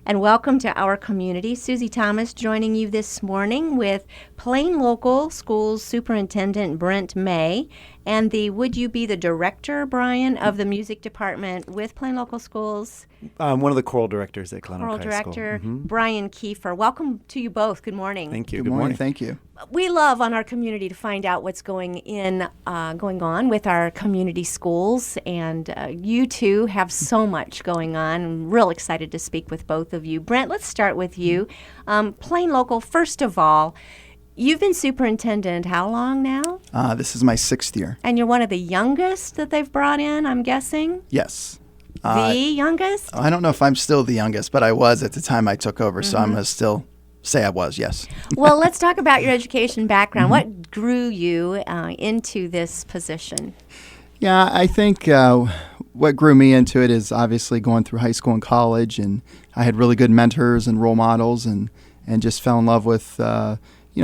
and welcome to our community. Susie Thomas joining you this morning with Plain Local Schools Superintendent Brent May and the Would You Be the Director, Brian, of the Music Department with Plain Local Schools. I'm one of the choral directors at Glen Oak Choral High Director, School. Brian Kiefer. Welcome to you both. Good morning. Thank you. Good morning. Thank you. We love on our community to find out what's going on with our community schools, and you two have so much going on. I'm real excited to speak with both of you. Brent, let's start with you. Plain Local, first of all, you've been superintendent how long now? This is my 6th year. And you're one of the youngest that they've brought in, I'm guessing? Yes. The youngest? I don't know if I'm still the youngest, but I was at the time I took over, so I'm going to still say I was, yes. Well, let's talk about your education background. What drew you into this position? Yeah, I think what grew me into it is obviously going through high school and college, and I had really good mentors and role models, and just fell in love with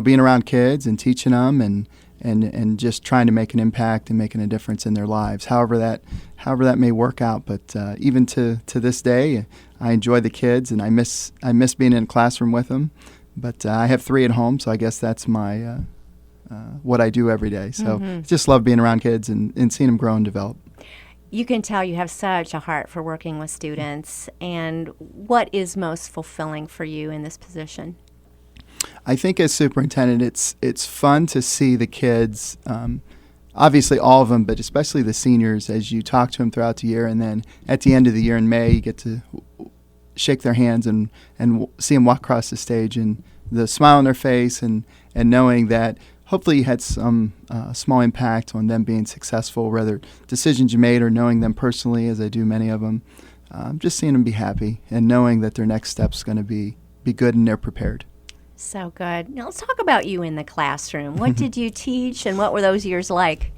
being around kids and teaching them and just trying to make an impact and making a difference in their lives, however that may work out. But even to this day, I enjoy the kids, and I miss being in a classroom with them. But I have 3 at home, so I guess that's my what I do every day. So just love being around kids and seeing them grow and develop. You can tell you have such a heart for working with students. And what is most fulfilling for you in this position? I think as superintendent, it's fun to see the kids, obviously all of them, but especially the seniors, as you talk to them throughout the year, and then at the end of the year in May, you get to shake their hands and see them walk across the stage, and the smile on their face, and knowing that hopefully you had some small impact on them being successful, whether decisions you made or knowing them personally, as I do many of them. Just seeing them be happy and knowing that their next step's going to be good and they're prepared. So good. Now let's talk about you in the classroom. What did you teach, and what were those years like?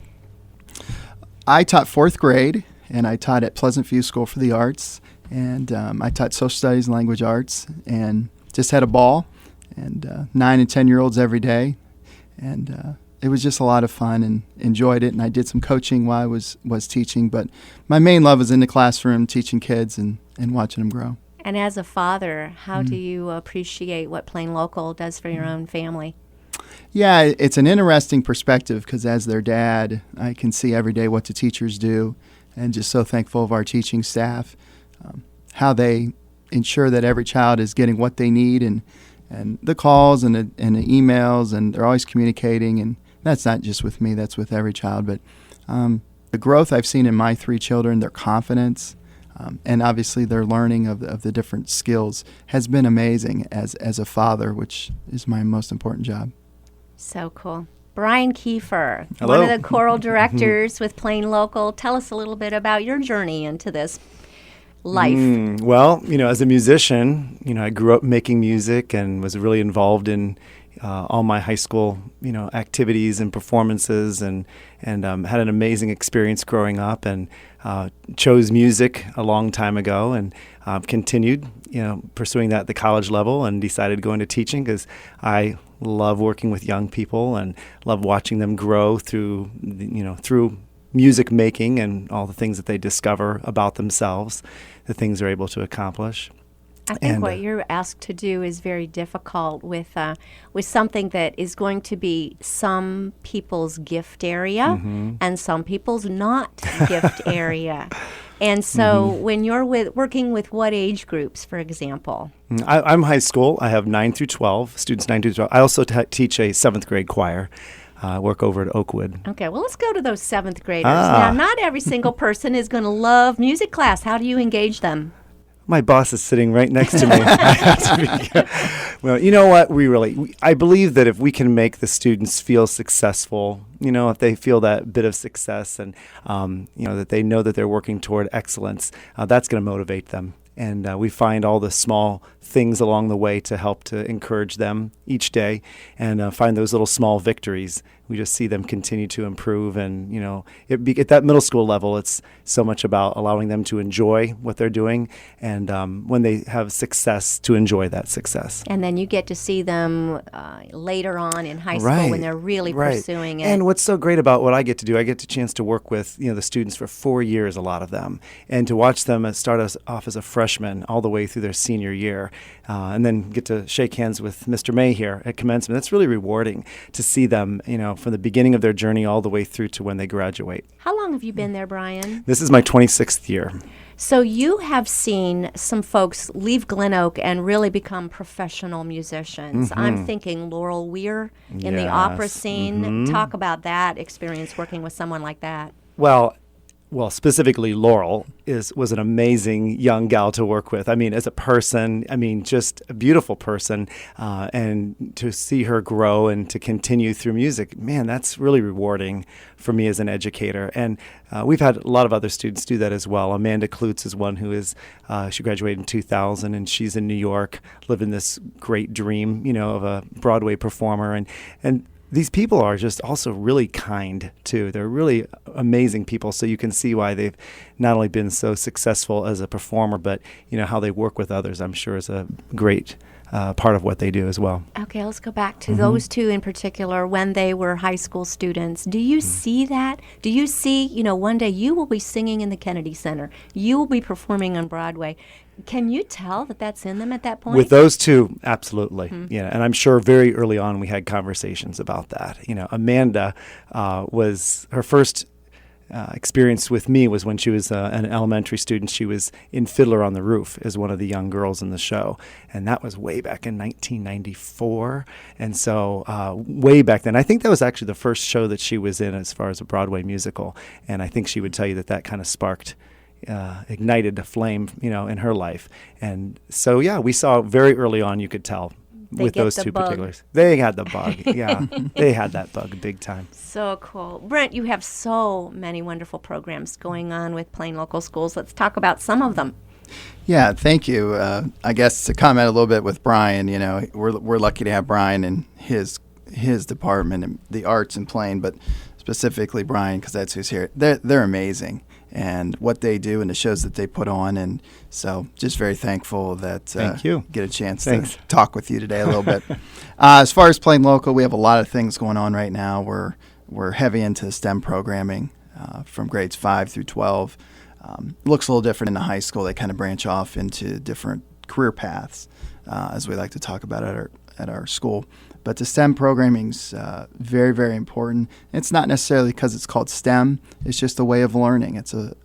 I taught 4th grade, and I taught at Pleasant View School for the Arts, and I taught social studies and language arts, and just had a ball, and 9 and 10-year-olds every day, and it was just a lot of fun, and enjoyed it. And I did some coaching while I was teaching, but my main love was in the classroom, teaching kids and watching them grow. And as a father, how do you appreciate what Plain Local does for your own family? Yeah, it's an interesting perspective, because as their dad, I can see every day what the teachers do, and just so thankful of our teaching staff, how they ensure that every child is getting what they need, and the calls and the emails, and they're always communicating, and that's not just with me, that's with every child. But the growth I've seen in my 3 children, their confidence, and obviously their learning of the different skills has been amazing as a father, which is my most important job. So cool. Brian Kiefer, Hello. one of the choral directors with Plain Local. Tell us a little bit about your journey into this life. Well, as a musician, I grew up making music and was really involved in all my high school, activities and performances, and had an amazing experience growing up, and chose music a long time ago, and continued, pursuing that at the college level, and decided to go into teaching because I love working with young people and love watching them grow through music making and all the things that they discover about themselves, the things they're able to accomplish. I think what you're asked to do is very difficult with something that is going to be some people's gift area and some people's not gift area. And so when you're working with what age groups, for example? I'm high school. I have 9 through 12, students 9 through 12. I also teach a 7th grade choir. Work over at Oakwood. Okay, well, let's go to those 7th graders. Now, not every single person is going to love music class. How do you engage them? My boss is sitting right next to me. I have to be, well, you know what? I believe that if we can make the students feel successful, if they feel that bit of success, and that they know that they're working toward excellence, that's going to motivate them. And we find all the small things along the way to help to encourage them each day, and find those little small victories we just see them continue to improve. And, at that middle school level, it's so much about allowing them to enjoy what they're doing, and when they have success, to enjoy that success. And then you get to see them later on in high school Right, when they're really right. pursuing it. And what's so great about what I get to do, I get the chance to work with the students for 4 years, a lot of them, and to watch them start us off as a freshman all the way through their senior year, and then get to shake hands with Mr. May here at commencement. That's really rewarding to see them, from the beginning of their journey all the way through to when they graduate. How long have you been there, Brian? This is my 26th year. So you have seen some folks leave Glen Oak and really become professional musicians. I'm thinking Laurel Weir in the opera scene. Talk about that experience working with someone like that. Well, specifically Laurel was an amazing young gal to work with. I mean, as a person, just a beautiful person, and to see her grow and to continue through music, man, that's really rewarding for me as an educator. And we've had a lot of other students do that as well. Amanda Klutz is one who she graduated in 2000, and she's in New York, living this great dream, of a Broadway performer. And these people are just also really kind, too. They're really amazing people, so you can see why they've not only been so successful as a performer, but, how they work with others, I'm sure, is a great part of what they do as well. Okay, let's go back to those two in particular when they were high school students. Do you see that? Do you see, one day you will be singing in the Kennedy Center. You will be performing on Broadway. Can you tell that that's in them at that point? With those two, absolutely. Yeah, and I'm sure very early on we had conversations about that. Amanda was her first experience with me was when she was an elementary student. She was in Fiddler on the Roof as one of the young girls in the show, and that was way back in 1994. And so way back then, I think that was actually the first show that she was in as far as a Broadway musical, and I think she would tell you that kind of ignited a flame, in her life. And so, yeah, we saw very early on, you could tell with those two particulars. They had the bug. Yeah, they had that bug big time. So cool. Brent, you have so many wonderful programs going on with Plain Local Schools. Let's talk about some of them. Yeah, thank you. I guess to comment a little bit with Brian, we're lucky to have Brian and his department and the arts in Plain, but specifically Brian, because that's who's here. They're amazing. And what they do and the shows that they put on. And so just very thankful that Thank you. Get a chance to talk with you today a little bit. As far as Plain Local, we have a lot of things going on right now. We're heavy into STEM programming from grades 5 through 12. Looks a little different in the high school. They kind of branch off into different career paths, as we like to talk about at our school. But the STEM programming's very, very important. It's not necessarily because it's called STEM. It's just a way of learning. It's a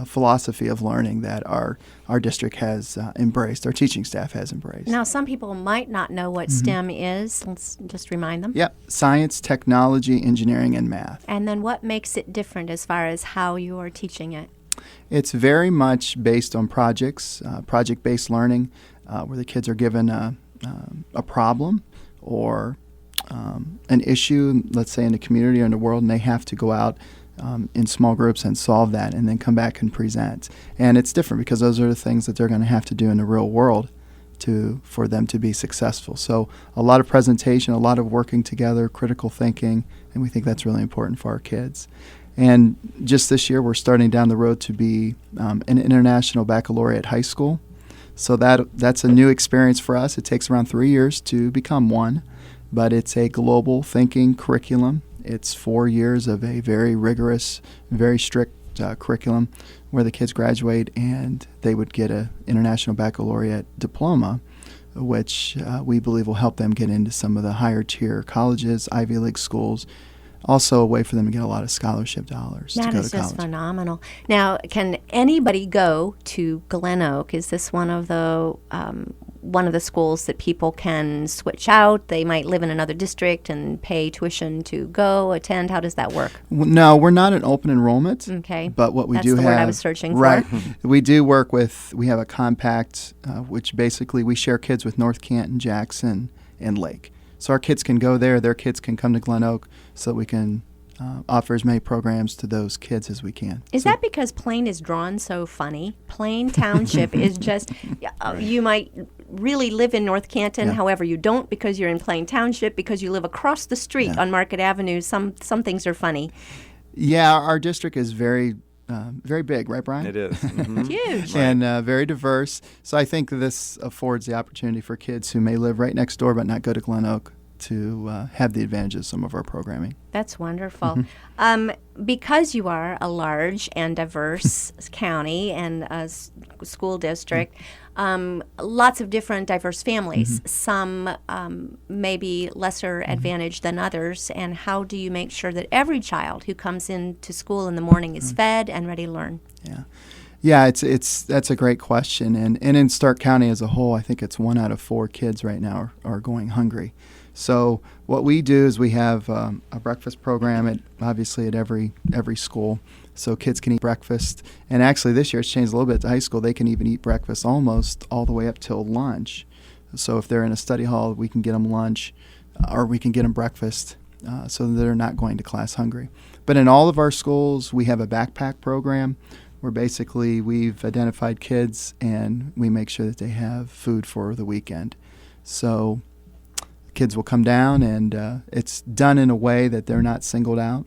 philosophy of learning that our district has embraced, our teaching staff has embraced. Now, some people might not know what STEM is. Let's just remind them. Yep, science, technology, engineering, and math. And then what makes it different as far as how you are teaching it? It's very much based on projects, project-based learning, where the kids are given a problem or an issue, let's say in the community or in the world, and they have to go out in small groups and solve that and then come back and present. And it's different because those are the things that they're going to have to do in the real world for them to be successful. So a lot of presentation, a lot of working together, critical thinking, and we think that's really important for our kids. And just this year, we're starting down the road to be an international baccalaureate high school. So that's a new experience for us. It takes around 3 years to become one, but it's a global thinking curriculum. It's 4 years of a very rigorous, very strict curriculum where the kids graduate and they would get an international baccalaureate diploma, which we believe will help them get into some of the higher tier colleges, Ivy League schools. Also a way for them to get a lot of scholarship dollars to go to college. That is just phenomenal. Now, can anybody go to Glen Oak? Is this one of the schools that people can switch out? They might live in another district and pay tuition to go attend. How does that work? No, we're not an open enrollment. Okay. But what we That's do the have, word I was searching for. Right. We do work with. We have a compact, which basically we share kids with North Canton, Jackson, and Lake. So our kids can go there, their kids can come to Glen Oak, so we can offer as many programs to those kids as we can. Is that because Plain is drawn so funny? Plain Township is just, you might really live in North Canton. Yeah. However, you don't because you're in Plain Township, because you live across the street Yeah. on Market Avenue. Some things are funny. Yeah, our district is very big, right, Brian? It is. Mhm. Huge. And very diverse. So I think this affords the opportunity for kids who may live right next door but not go to Glen Oak to have the advantages of some of our programming. That's wonderful. Because you are a large and diverse county and a school district, lots of different diverse families. Some may be lesser advantaged than others. And how do you make sure that every child who comes into school in the morning is fed and ready to learn? Yeah, that's a great question. And in Stark County as a whole, I think it's 1 out of 4 kids right now are going hungry. So what we do is we have a breakfast program obviously at every school, so kids can eat breakfast. And actually this year it's changed a little bit to high school. They can even eat breakfast almost all the way up till lunch. So if they're in a study hall, we can get them lunch or we can get them breakfast so that they're not going to class hungry. But in all of our schools, we have a backpack program where basically we've identified kids and we make sure that they have food for the weekend. So kids will come down and it's done in a way that they're not singled out,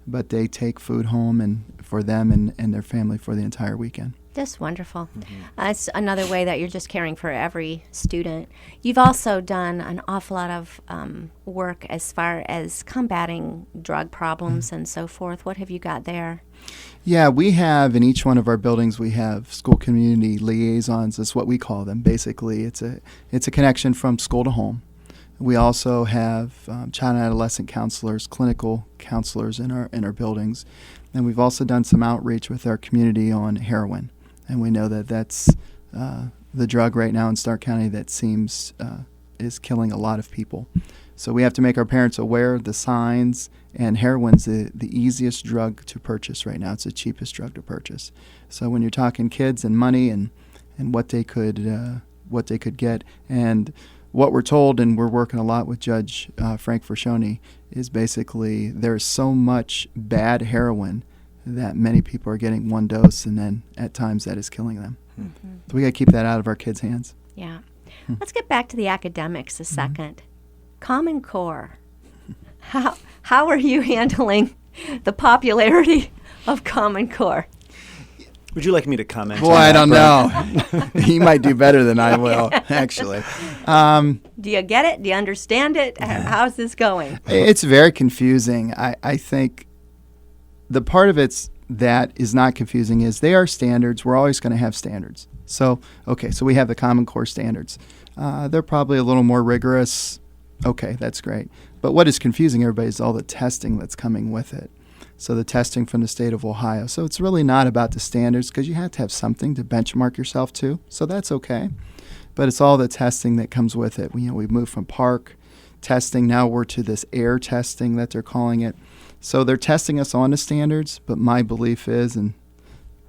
but they take food home and for them and their family for the entire weekend. That's wonderful. It's another way that you're just caring for every student. You've also done an awful lot of work as far as combating drug problems and so forth. What have you got there? Yeah, we have in each one of our buildings, we have school community liaisons. That's what we call them. Basically, it's a connection from school to home. We also have child and adolescent counselors, clinical counselors in our buildings, and we've also done some outreach with our community on heroin. And we know that that's the drug right now in Stark County that seems is killing a lot of people. So we have to make our parents aware of the signs, and heroin's the easiest drug to purchase right now. It's the cheapest drug to purchase. So when you're talking kids and money and what they could get, and what we're told, and we're working a lot with Judge Frank Frashoni, is basically there's so much bad heroin that many people are getting one dose, and then at times that is killing them. So we got to keep that out of our kids' hands. Yeah. Let's get back to the academics a second. Common Core. How are you handling the popularity of Common Core? Would you like me to comment? Boy, I don't know. He might do better than I will, actually. Do you get it? Do you understand it? How's this going? It's very confusing. I think the part of it that is not confusing is they are standards. We're always going to have standards. So we have the Common Core standards. They're probably a little more rigorous. Okay, that's great. But what is confusing everybody is all the testing that's coming with it. So the testing from the state of Ohio. So it's really not about the standards because you have to have something to benchmark yourself to. So that's okay. But it's all the testing that comes with it. We moved from park testing. Now we're to this air testing that they're calling it. So they're testing us on the standards. But my belief is, and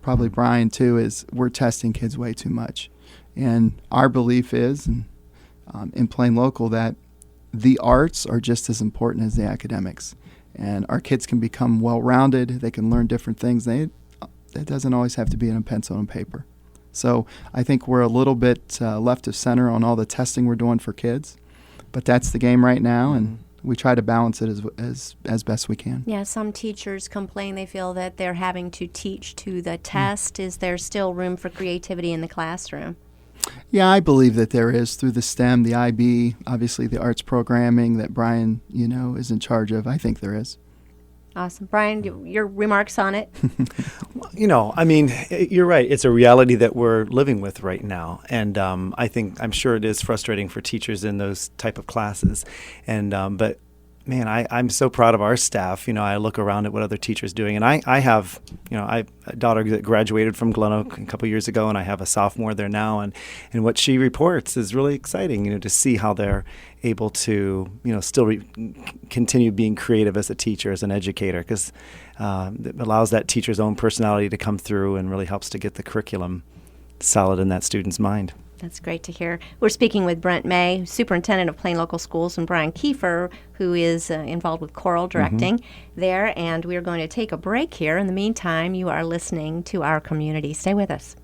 probably Brian too, is we're testing kids way too much. And our belief is, and in Plain Local, that the arts are just as important as the academics. And our kids can become well-rounded. They can learn different things. It doesn't always have to be in a pencil and paper. So I think we're a little bit left of center on all the testing we're doing for kids. But that's the game right now, and we try to balance it as best we can. Yeah, some teachers complain they feel that they're having to teach to the test. Is there still room for creativity in the classroom? Yeah, I believe that there is through the STEM, the IB, obviously the arts programming that Brian, is in charge of. I think there is. Awesome. Brian, your remarks on it? You're right. It's a reality that we're living with right now. And I'm sure it is frustrating for teachers in those type of classes. And but man, I'm so proud of our staff. I look around at what other teachers are doing, and I have, I have a daughter that graduated from Glen Oak a couple years ago, and I have a sophomore there now, and what she reports is really exciting, to see how they're able to, still continue being creative as a teacher, as an educator, because it allows that teacher's own personality to come through and really helps to get the curriculum solid in that student's mind. That's great to hear. We're speaking with Brent May, Superintendent of Plain Local Schools, and Brian Kiefer, who is involved with choral directing there. And we're going to take a break here. In the meantime, you are listening to Our Community. Stay with us.